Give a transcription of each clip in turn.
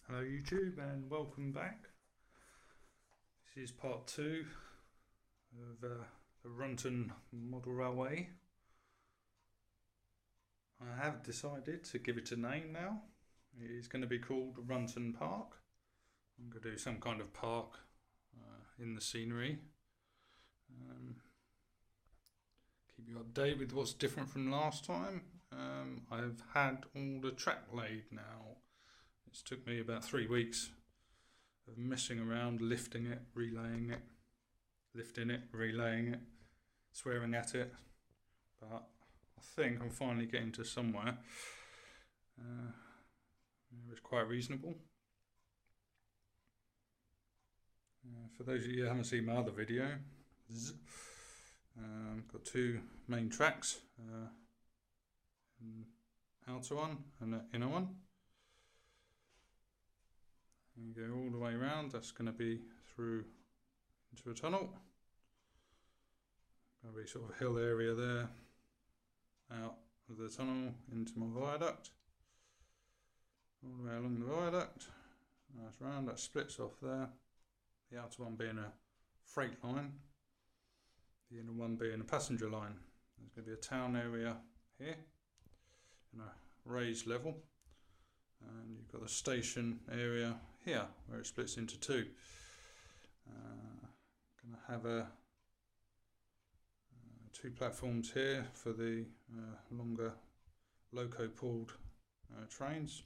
Hello YouTube and welcome back. This is part 2 of the Runton Model Railway. I have decided to give it a name now. It is going to be called Runton Park. I'm going to do some kind of park in the scenery. Keep you updated with what's different from last time. I've had all the track laid now. It's took me about 3 weeks of messing around, lifting it, relaying it, lifting it, relaying it, swearing at it, but I think I'm finally getting to somewhere. It was quite reasonable. For those of you who haven't seen my other video, got 2 main tracks, an outer one and an inner one. And go all the way around. That's going to be through into a tunnel. Going to be sort of a hill area there, out of the tunnel into my viaduct, all the way along the viaduct. That's round, that splits off there. The outer one being a freight line, the inner one being a passenger line. There's going to be a town area here in a raised level, and you've got a station area here where it splits into 2. Going to have 2 platforms here for the longer loco pulled trains,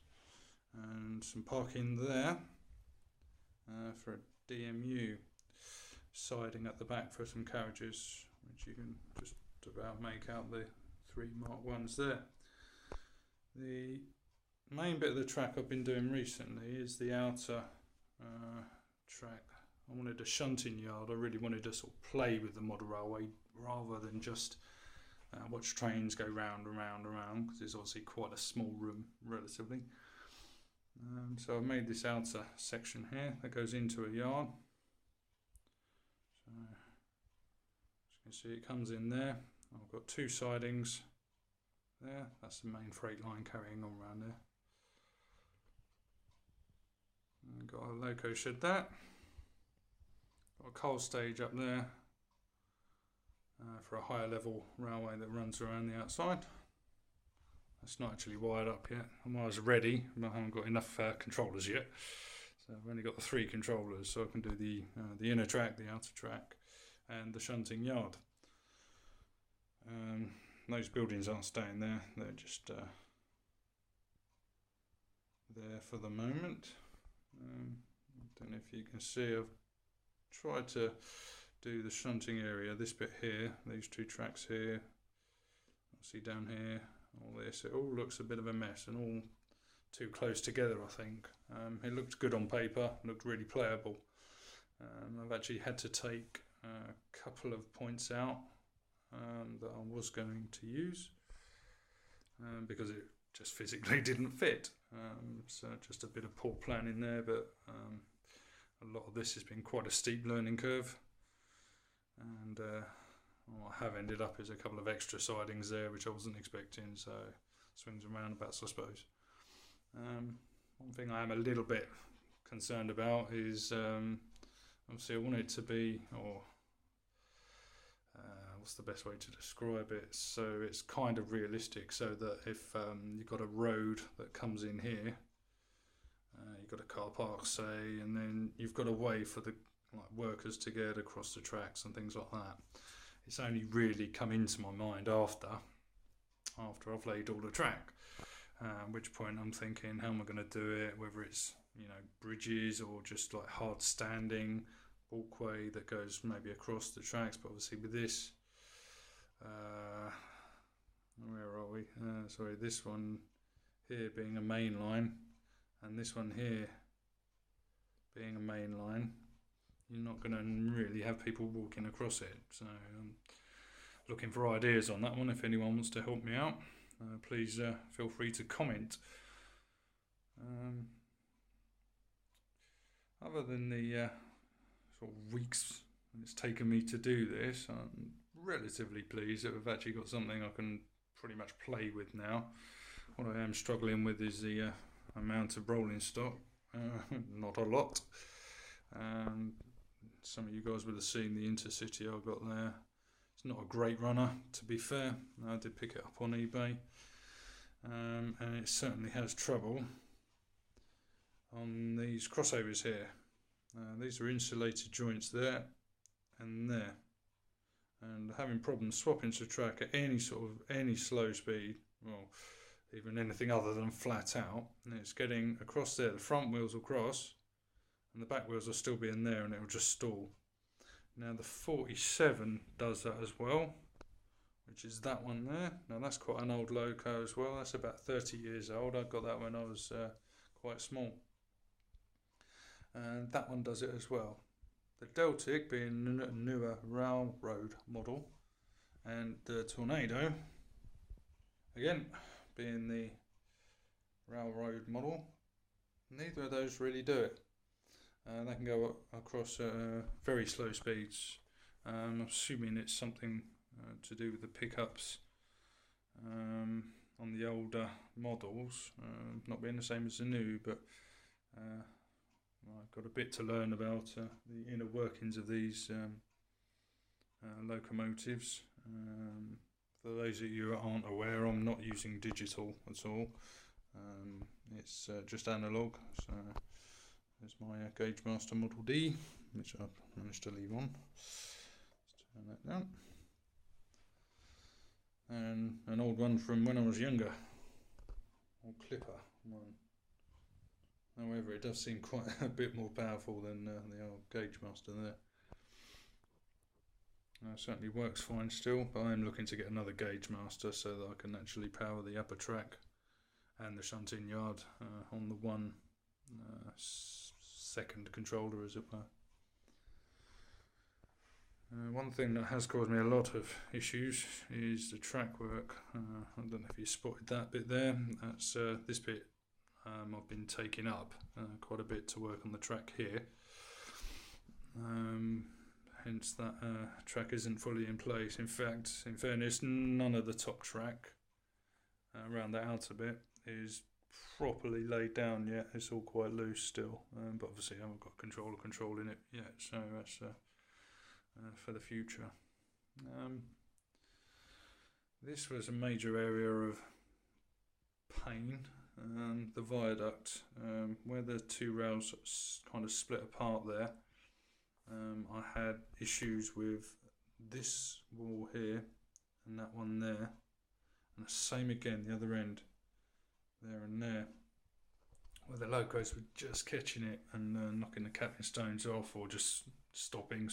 and some parking there for a DMU siding at the back for some carriages, which you can just about make out the 3 marked ones there. The main bit of the track I've been doing recently is the outer track. I wanted a shunting yard. I really wanted to sort of play with the model railway rather than just watch trains go round and round and round, because it's obviously quite a small room relatively. So I've made this outer section here that goes into a yard. So as you can see, it comes in there. I've got 2 sidings there. That's the main freight line carrying on around there. And got a loco shed there. Got a coal stage up there for a higher level railway that runs around the outside. That's not actually wired up yet. I was ready, but I haven't got enough controllers yet. So I've only got the 3 controllers, so I can do the inner track, the outer track, and the shunting yard. Those buildings aren't staying there. They're just there for the moment. I don't know if you can see, I've tried to do the shunting area, this bit here, these 2 tracks here, see down here, all this, it all looks a bit of a mess and all too close together, I think. It looked good on paper, looked really playable. I've actually had to take a couple of points out that I was going to use because it just physically didn't fit. So just a bit of poor planning there, but a lot of this has been quite a steep learning curve, and what I have ended up is a couple of extra sidings there which I wasn't expecting, so swings and roundabouts I suppose. One thing I am a little bit concerned about is obviously I want it to be, or what's the best way to describe it, so it's kind of realistic, so that if you've got a road that comes in here, you've got a car park say, and then you've got a way for the workers to get across the tracks and things like that. It's only really come into my mind after I've laid all the track, at which point I'm thinking, how am I going to do it, whether it's bridges or just like hard standing walkway that goes maybe across the tracks. But obviously with this, where are we? Sorry, this one here being a main line, and this one here being a main line, you're not going to really have people walking across it. So I'm looking for ideas on that one. If anyone wants to help me out, please feel free to comment. Other than the sort of weeks it's taken me to do this, I'm relatively pleased that we've actually got something I can pretty much play with now. What I am struggling with is the amount of rolling stock. not a lot. Some of you guys would have seen the Intercity I got there. It's not a great runner, to be fair. I did pick it up on eBay, and it certainly has trouble on these crossovers here. These are insulated joints there and there, and having problems swapping to track at any slow speed, well, even anything other than flat out, and it's getting across there. The front wheels will cross and the back wheels will still be in there, and it will just stall. Now the 47 does that as well, which is that one there. Now that's quite an old loco as well. That's about 30 years old. I got that when I was quite small. And that one does it as well. The Deltic being a newer railroad model, and the Tornado, again, being the railroad model, neither of those really do it. They can go across very slow speeds. I'm assuming it's something to do with the pickups on the older models, not being the same as the new, but I've got a bit to learn about the inner workings of these locomotives. For those of you that aren't aware, I'm not using digital at all. It's just analog. So there's my Gauge Master Model D, which I've managed to leave on. Let's turn that down. And an old one from when I was younger, old Clipper one. However, it does seem quite a bit more powerful than the old Gauge Master there. Certainly works fine still, but I'm looking to get another Gauge Master so that I can actually power the upper track and the shunting yard on the one second controller, as it were. One thing that has caused me a lot of issues is the track work. I don't know if you spotted that bit there. That's this bit. I've been taking up quite a bit to work on the track here. Hence that track isn't fully in place. In fact, in fairness, none of the top track around the outer bit is properly laid down yet. It's all quite loose still, but obviously I haven't got control in it yet, so that's for the future. This was a major area of pain. The viaduct, where the two rails kind of split apart there, I had issues with this wall here and that one there, and the same again the other end, there and there, where the locos were just catching it and knocking the capping stones off or just stalling.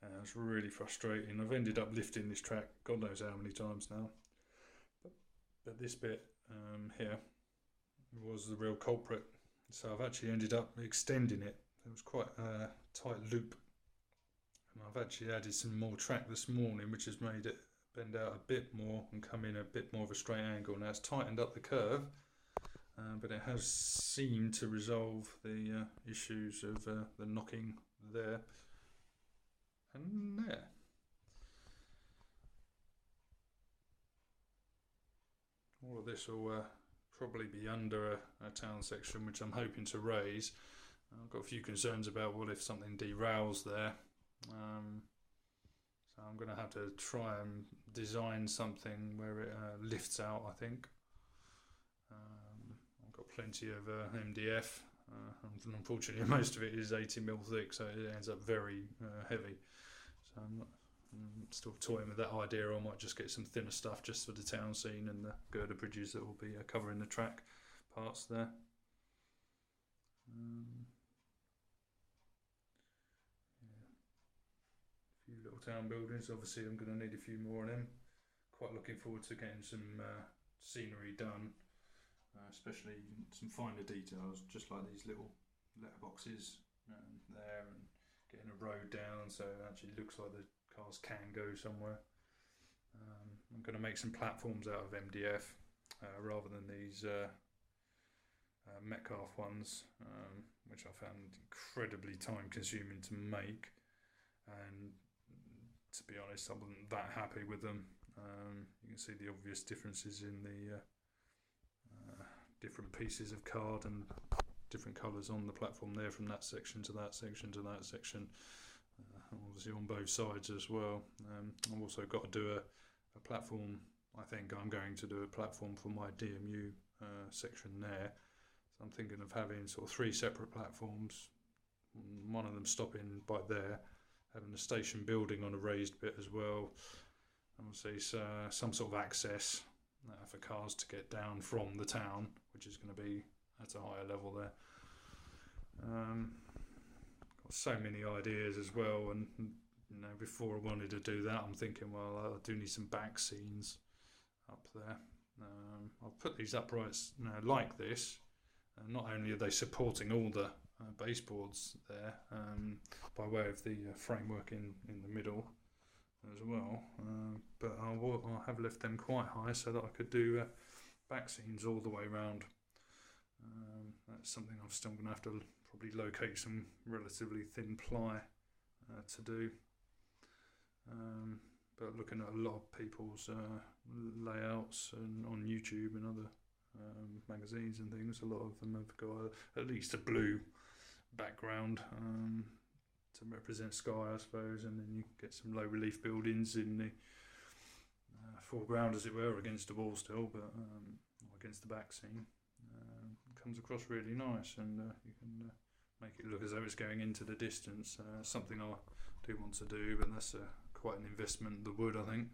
It was really frustrating. I've ended up lifting this track God knows how many times now, but this bit here was the real culprit, so I've actually ended up extending it. It was quite a tight loop, and I've actually added some more track this morning, which has made it bend out a bit more and come in a bit more of a straight angle. Now it's tightened up the curve, but it has seemed to resolve the issues of the knocking there and there. All of this will probably be under a town section, which I'm hoping to raise. I've got a few concerns about what if something derails there. So I'm going to have to try and design something where it lifts out, I think. I've got plenty of MDF, and unfortunately most of it is 80mm thick, so it ends up very heavy. So I'm still toying with that idea. I might just get some thinner stuff just for the town scene and the girder bridges that will be covering the track parts there. A few little town buildings. Obviously I'm going to need a few more of them. Quite looking forward to getting some scenery done, especially some finer details, just like these little letterboxes there, and getting a road down so it actually looks like the cars can go somewhere. I'm going to make some platforms out of MDF rather than these Metcalf ones, which I found incredibly time consuming to make, and to be honest I wasn't that happy with them. You can see the obvious differences in the different pieces of card and different colours on the platform there, from that section to that section to that section, obviously on both sides as well. I've also got to do a platform. I think I'm going to do a platform for my DMU section there. So I'm thinking of having sort of 3 separate platforms, one of them stopping by there, having a station building on a raised bit as well, and obviously some sort of access for cars to get down from the town, which is going to be at a higher level there. Got so many ideas as well, and you know, before I wanted to do that, I'm thinking, well, I do need some back scenes up there. I'll put these uprights like this. Not only are they supporting all the baseboards there, by way of the framework in the middle as well, but I'll have left them quite high so that I could do back scenes all the way around. That's something I'm still going to have to probably locate some relatively thin ply to do. But looking at a lot of people's layouts and on YouTube and other magazines and things, a lot of them have got at least a blue background to represent sky, I suppose, and then you get some low relief buildings in the foreground, as it were, against the wall still, but or against the back scene. Comes across really nice, and you can make it look as though it's going into the distance. Something I do want to do, but that's quite an investment, the wood, I think.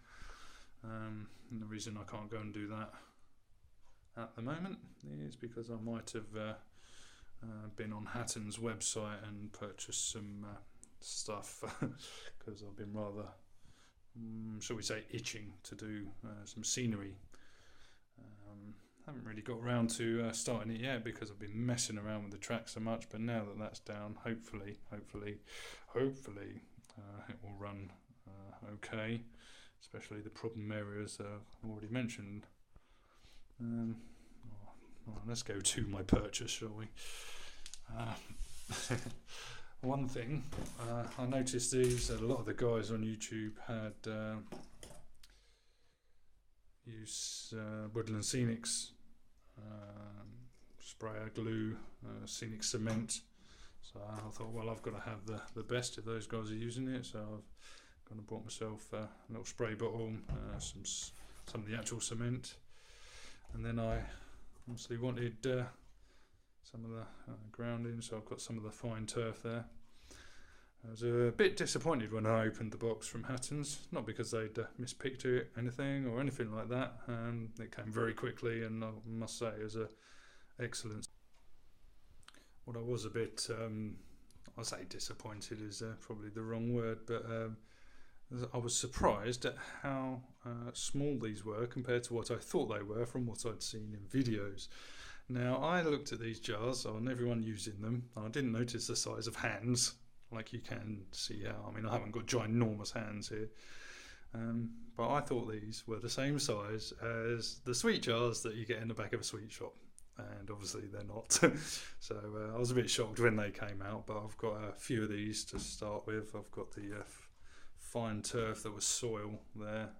And the reason I can't go and do that at the moment is because I might have been on Hatton's website and purchased some stuff, because I've been rather, shall we say, itching to do some scenery. Haven't really got around to starting it yet because I've been messing around with the track so much, but now that that's down, hopefully it will run okay, especially the problem areas that I've already mentioned. Well, let's go to my purchase, shall we? One thing, I noticed a lot of the guys on YouTube had used Woodland Scenics sprayer glue, scenic cement. So I thought, well, I've got to have the best if those guys are using it. So I've gone and bought myself a little spray bottle, some of the actual cement, and then I obviously wanted some of the grounding, so I've got some of the fine turf there. I was a bit disappointed when I opened the box from Hatton's, not because they'd mispicked it, anything like that. It came very quickly, and I must say it was excellent. What I was a bit, I say disappointed is probably the wrong word, but I was surprised at how small these were compared to what I thought they were from what I'd seen in videos. Now, I looked at these jars on everyone using them. I didn't notice the size of hands, like you can see how. I mean, I haven't got ginormous hands here, but I thought these were the same size as the sweet jars that you get in the back of a sweet shop, and obviously they're not. So I was a bit shocked when they came out, but I've got a few of these to start with. I've got the fine turf that was soil there,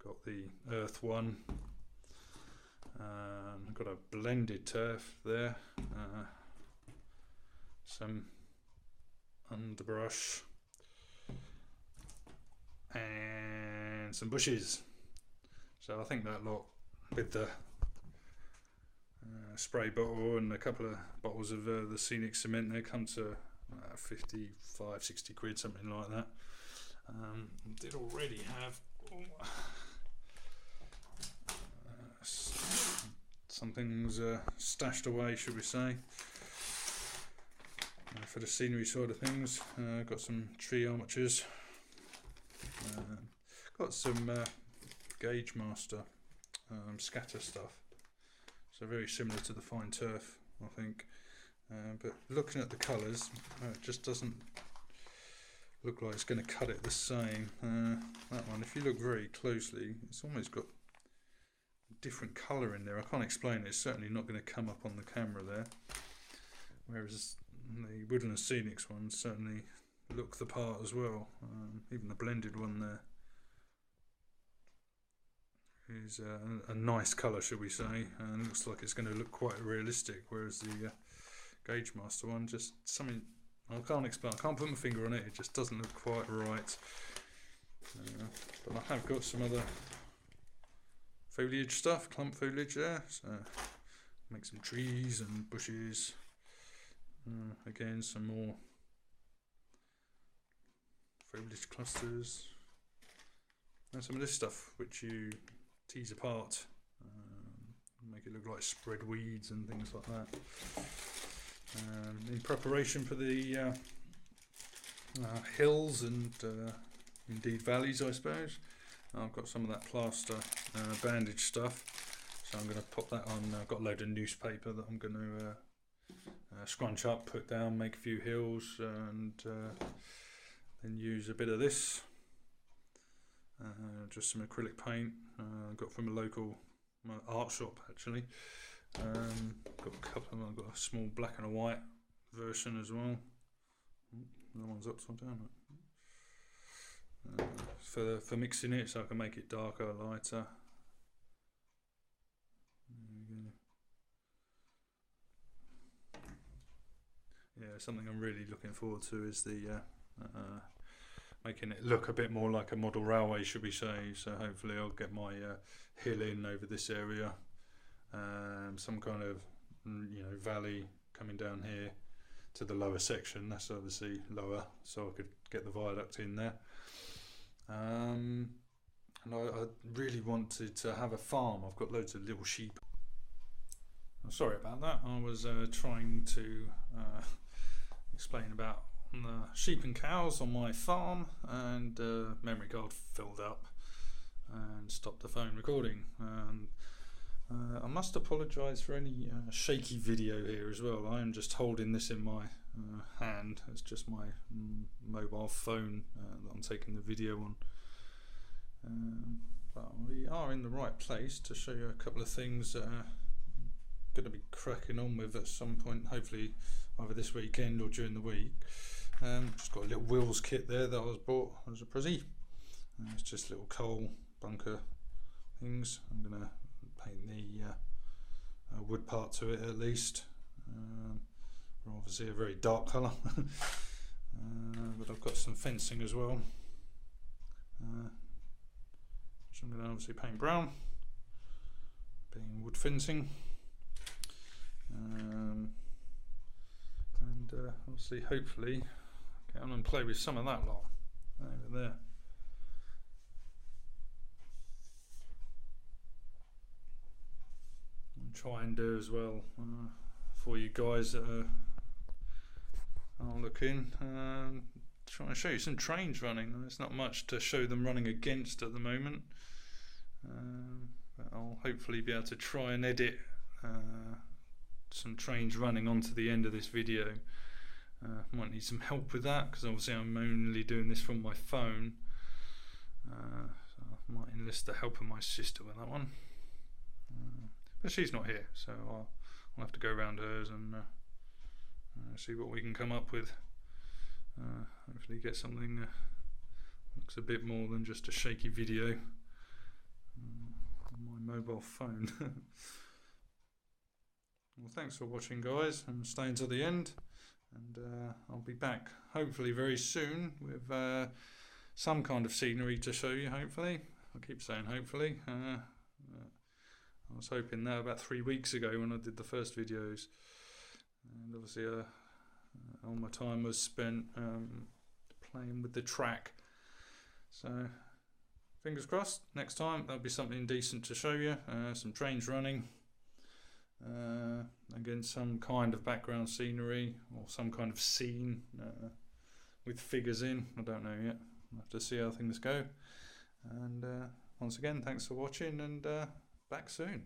got the earth one, I've got a blended turf there, some underbrush and some bushes. So I think that lot with the spray bottle and a couple of bottles of the scenic cement there come to 55, 60 quid, something like that. Did already have some things stashed away, should we say, for the scenery side of things. Got some tree armatures, got some Gauge Master scatter stuff, so very similar to the fine turf, I think, but looking at the colours, it just doesn't look like it's going to cut it the same. That one, if you look very closely, it's almost got a different colour in there. I can't explain it. It's certainly not going to come up on the camera there, whereas the Woodland Scenics ones certainly look the part as well. Even the blended one there is a nice colour, should we say, and looks like it's going to look quite realistic, whereas the Gauge Master one, just something I can't explain. I can't put my finger on it. It just doesn't look quite right. But I have got some other foliage stuff, clump foliage there. So make some trees and bushes. Again, some more foliage clusters. And some of this stuff which you tease apart, make it look like spread weeds and things like that. In preparation for the hills and indeed valleys, I suppose. I've got some of that plaster bandage stuff, so I'm going to pop that on. I've got a load of newspaper that I'm going to scrunch up, put down, make a few hills, and then use a bit of this, just some acrylic paint I got from a local art shop actually. Got a couple of them. I've got a small black and a white version as well. That one's upside down. For mixing it, so I can make it darker, lighter. Yeah, something I'm really looking forward to is the making it look a bit more like a model railway, should we say. So hopefully I'll get my hill in over this area, some kind of valley coming down here to the lower section. That's obviously lower, so I could get the viaduct in there. And I really wanted to have a farm. I've got loads of little sheep. Oh, sorry about that. I was trying to explain about the sheep and cows on my farm, and memory card filled up and stopped the phone recording. I must apologise for any shaky video here as well. I am just holding this in my hand. It's just my mobile phone that I'm taking the video on. But we are in the right place to show you a couple of things that are going to be cracking on with at some point, hopefully either this weekend or during the week. Just got a little wheels kit there that I was bought as a present. It's just little coal bunker things. I'm going to paint the wood part to it at least. Obviously a very dark colour. But I've got some fencing as well, which I'm going to obviously paint brown, being wood fencing. And obviously hopefully get on and play with some of that lot over there. And try and do as well for you guys that are looking, try and show you some trains running. There's not much to show them running against at the moment, but I'll hopefully be able to try and edit some trains running onto the end of this video. Might need some help with that, because obviously I'm only doing this from my phone, so I might enlist the help of my sister with that one, but she's not here, so I'll have to go around hers and see what we can come up with. Hopefully get something that looks a bit more than just a shaky video on my mobile phone. Well, thanks for watching, guys, and staying to the end, and I'll be back hopefully very soon with some kind of scenery to show you. Hopefully, I keep saying hopefully. I was hoping that about 3 weeks ago when I did the first videos, and obviously all my time was spent playing with the track. So fingers crossed, next time there'll be something decent to show you, some trains running, again some kind of background scenery or some kind of scene with figures in. I don't know yet, I'll have to see how things go. And once again, thanks for watching, and back soon.